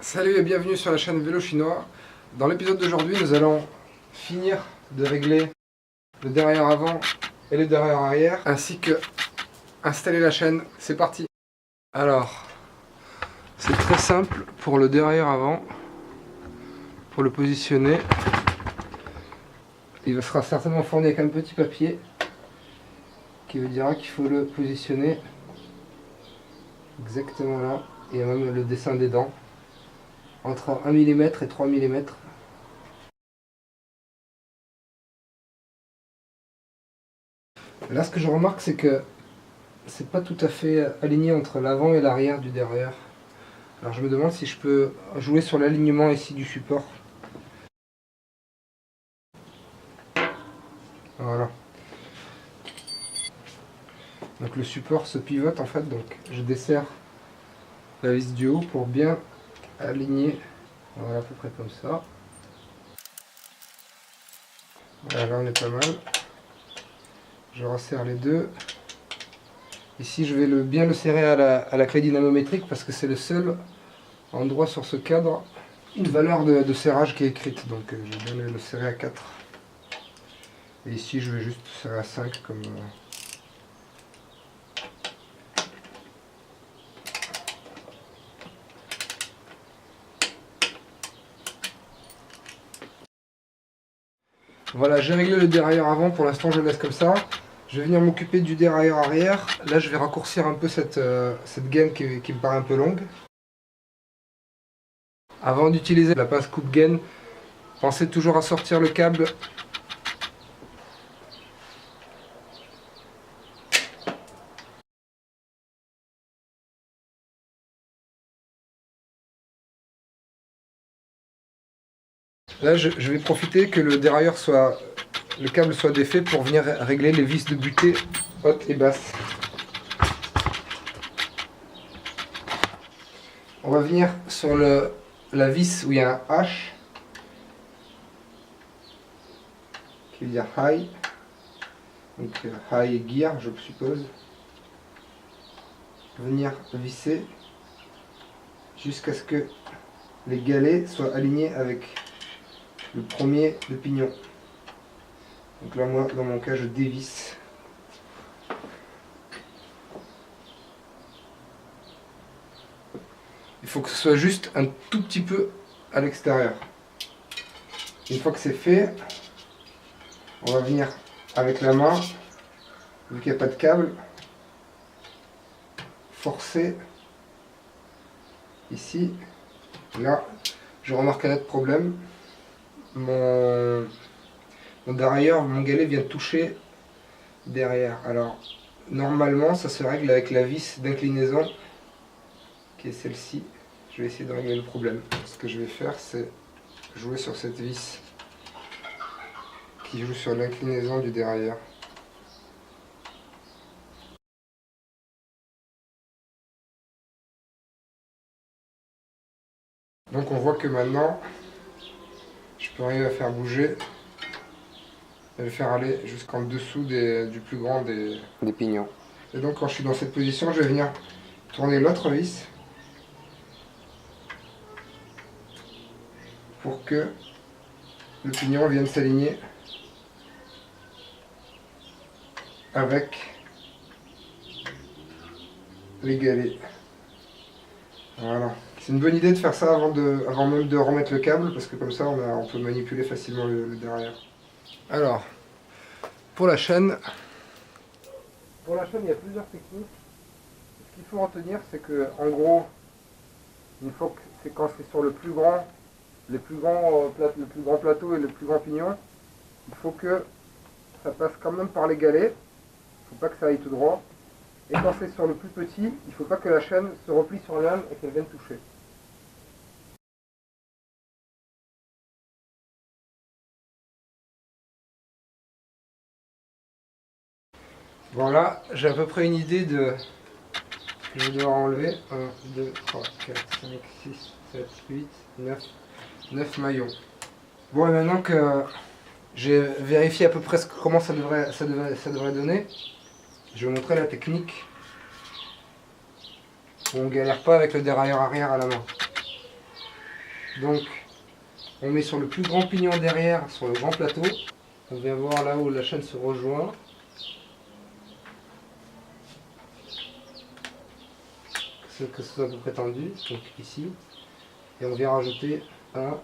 Salut et bienvenue sur la chaîne Vélo Chinois. Dans l'épisode d'aujourd'hui, nous allons finir de régler le derrière avant et le derrière arrière, ainsi que installer la chaîne. C'est parti. Alors, c'est très simple pour le derrière avant. Pour le positionner, il sera certainement fourni avec un petit papier qui vous dira qu'il faut le positionner exactement là. Et même le dessin des dents entre 1 mm et 3 mm. Là, ce que je remarque, c'est que c'est pas tout à fait aligné entre l'avant et l'arrière du derrière. Alors je me demande si je peux jouer sur l'alignement ici du support. Voilà. Donc le support se pivote en fait, donc je desserre la vis du haut pour bien aligner. Voilà, à peu près comme ça. Voilà, là on est pas mal. Je resserre les deux. Ici je vais bien le serrer à la clé dynamométrique parce que c'est le seul endroit sur ce cadre, une valeur de serrage qui est écrite. Donc je vais bien le serrer à 4. Et ici je vais juste serrer à 5 comme... Voilà, j'ai réglé le dérailleur avant, pour l'instant je le laisse comme ça. Je vais venir m'occuper du dérailleur arrière. Là je vais raccourcir un peu cette gaine qui me paraît un peu longue. Avant d'utiliser la pince coupe-gaine, pensez toujours à sortir le câble. Là je vais profiter que le câble soit défait pour venir régler les vis de butée haute et basse. On va venir sur la vis où il y a un H, qui veut dire high, donc high et gear je suppose. Venir visser jusqu'à ce que les galets soient alignés avec le premier de pignon. Donc là moi dans mon cas je dévisse. Il faut que ce soit juste un tout petit peu à l'extérieur. Une fois que c'est fait, on va venir avec la main, vu qu'il n'y a pas de câble, forcer ici. Là, je remarque un autre problème. Mon derrière, mon galet vient de toucher derrière. Alors, normalement, ça se règle avec la vis d'inclinaison, qui est celle-ci. Je vais essayer de régler le problème. Ce que je vais faire, c'est jouer sur cette vis qui joue sur l'inclinaison du derrière. Donc on voit que maintenant, je peux arriver à faire bouger et le faire aller jusqu'en dessous du plus grand des pignons. Et donc quand je suis dans cette position, je vais venir tourner l'autre vis pour que le pignon vienne s'aligner avec les galets. Voilà. C'est une bonne idée de faire ça avant même de remettre le câble, parce que comme ça on peut manipuler facilement le derrière. Alors, pour la chaîne, il y a plusieurs techniques. Ce qu'il faut retenir, c'est que en gros, une fois que c'est quand c'est sur le plus grand plateau et le plus grand pignon, il faut que ça passe quand même par les galets. Il ne faut pas que ça aille tout droit. Et quand c'est sur le plus petit, il ne faut pas que la chaîne se replie sur l'âme et qu'elle vienne toucher. Voilà, j'ai à peu près une idée de ce que je vais devoir enlever. 1, 2, 3, 4, 5, 6, 7, 8, 9 maillons. Bon, et maintenant que j'ai vérifié à peu près comment ça devrait donner, je vais vous montrer la technique où on ne galère pas avec le dérailleur arrière à la main. Donc on met sur le plus grand pignon derrière, sur le grand plateau. On vient voir là où la chaîne se rejoint. Que ce soit à peu près tendu, donc ici. Et on vient rajouter un,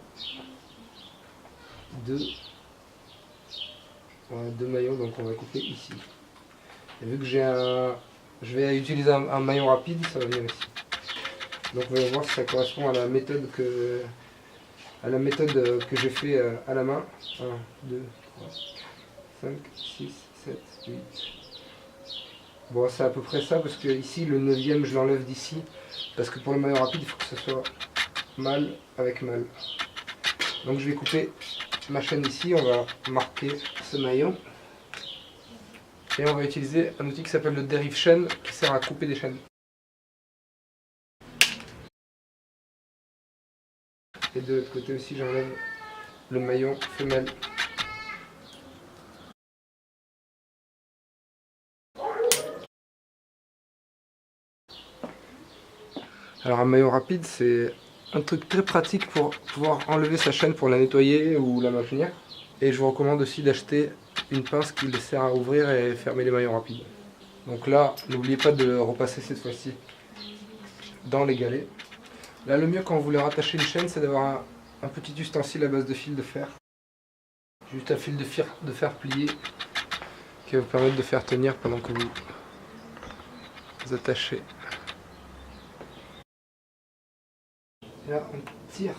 deux, voilà, deux maillons, donc on va couper ici. Et vu que je vais utiliser un maillon rapide, ça va venir ici. Donc on va voir si ça correspond à la méthode que j'ai fait à la main. 1, 2, 3, 5, 6, 7, 8. Bon, c'est à peu près ça parce que ici le 9e je l'enlève d'ici parce que pour le maillon rapide il faut que ce soit mâle avec mâle. Donc je vais couper ma chaîne ici, on va marquer ce maillon et on va utiliser un outil qui s'appelle le dérive chaîne qui sert à couper des chaînes. Et de l'autre côté aussi j'enlève le maillon femelle. Alors un maillon rapide c'est un truc très pratique pour pouvoir enlever sa chaîne pour la nettoyer ou la maintenir. Et je vous recommande aussi d'acheter une pince qui le sert à ouvrir et fermer les maillons rapides. Donc là, n'oubliez pas de le repasser cette fois-ci dans les galets. Là le mieux quand vous voulez rattacher une chaîne c'est d'avoir un petit ustensile à base de fil de fer. Juste un fil de fer plié qui va vous permettre de faire tenir pendant que vous attachez. Et là on tire.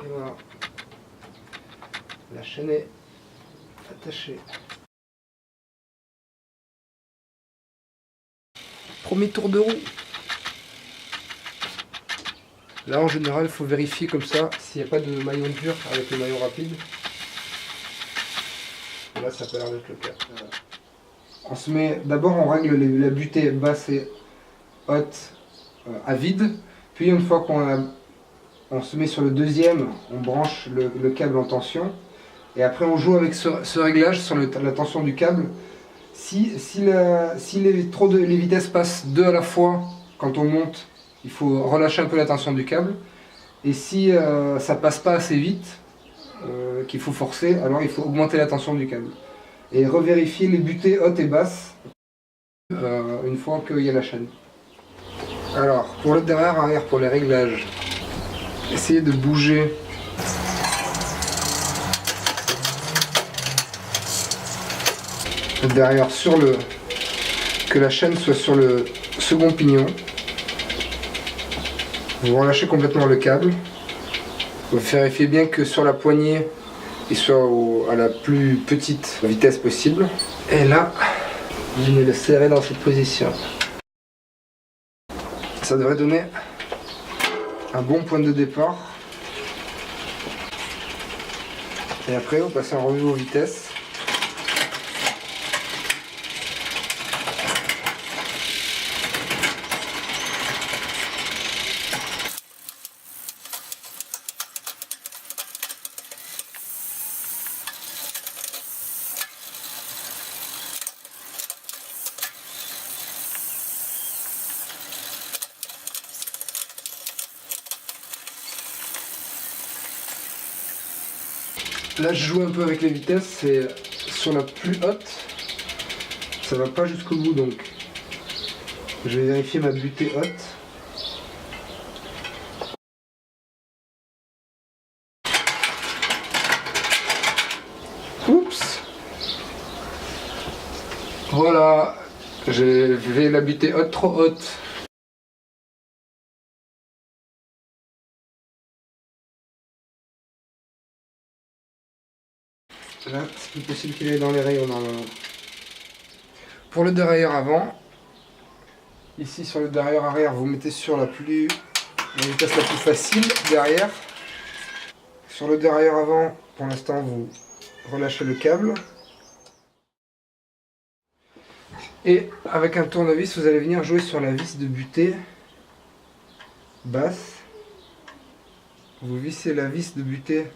Et voilà. La chaîne est attachée. Premier tour de roue. Là en général il faut vérifier comme ça s'il n'y a pas de maillon dur avec le maillon rapide. Et là ça peut l'air d'être le cas. On se met, d'abord on règle la butée basse et haute à vide. Puis une fois on se met sur le deuxième, on branche le câble en tension. Et après on joue avec ce réglage sur la tension du câble. Si les vitesses passent deux à la fois quand on monte, il faut relâcher un peu la tension du câble. Et si ça passe pas assez vite, qu'il faut forcer, alors il faut augmenter la tension du câble. Et revérifier les butées hautes et basses une fois qu'il y a la chaîne. Alors pour le derrière arrière, pour les réglages, essayez de bouger derrière que la chaîne soit sur le second pignon. Vous relâchez complètement le câble. Vous vérifiez bien que sur la poignée il soit à la plus petite vitesse possible. Et là, vous venez le serrer dans cette position. Ça devrait donner un bon point de départ. Et après, vous passez en revue aux vitesses. Là je joue un peu avec les vitesses, c'est sur la plus haute, ça va pas jusqu'au bout donc je vais vérifier ma butée haute. Oups! Voilà, j'ai la butée haute trop haute. Là, c'est plus possible qu'il aille dans les rayons normalement. Pour le dérailleur avant, ici sur le dérailleur arrière, vous mettez sur la vitesse la plus facile derrière. Sur le dérailleur avant, pour l'instant, vous relâchez le câble. Et avec un tournevis, vous allez venir jouer sur la vis de butée basse. Vous vissez la vis de butée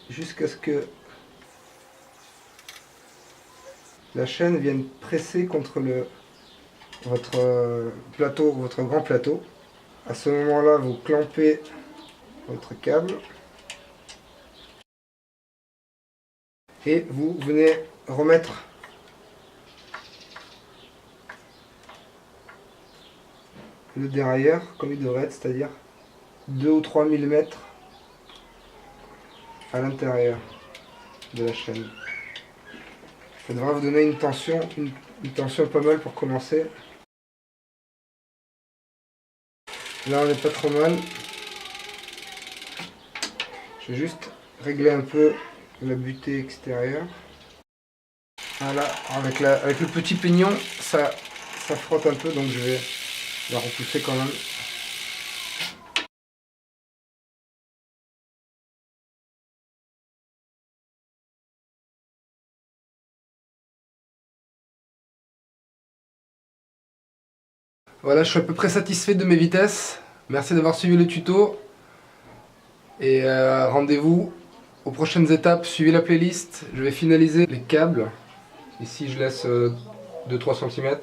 jusqu'à ce que la chaîne vienne presser contre votre plateau, votre grand plateau. À ce moment-là, vous clampez votre câble et vous venez remettre le dérailleur comme il devrait être, c'est-à-dire 2 ou 3 mm à l'intérieur de la chaîne. Ça devrait vous donner une tension pas mal pour commencer. Là on n'est pas trop mal. Je vais juste régler un peu la butée extérieure. Voilà, avec le petit pignon, ça frotte un peu, donc je vais la repousser quand même. Voilà, je suis à peu près satisfait de mes vitesses. Merci d'avoir suivi le tuto. Et rendez-vous aux prochaines étapes. Suivez la playlist. Je vais finaliser les câbles. Ici, je laisse 2-3 cm.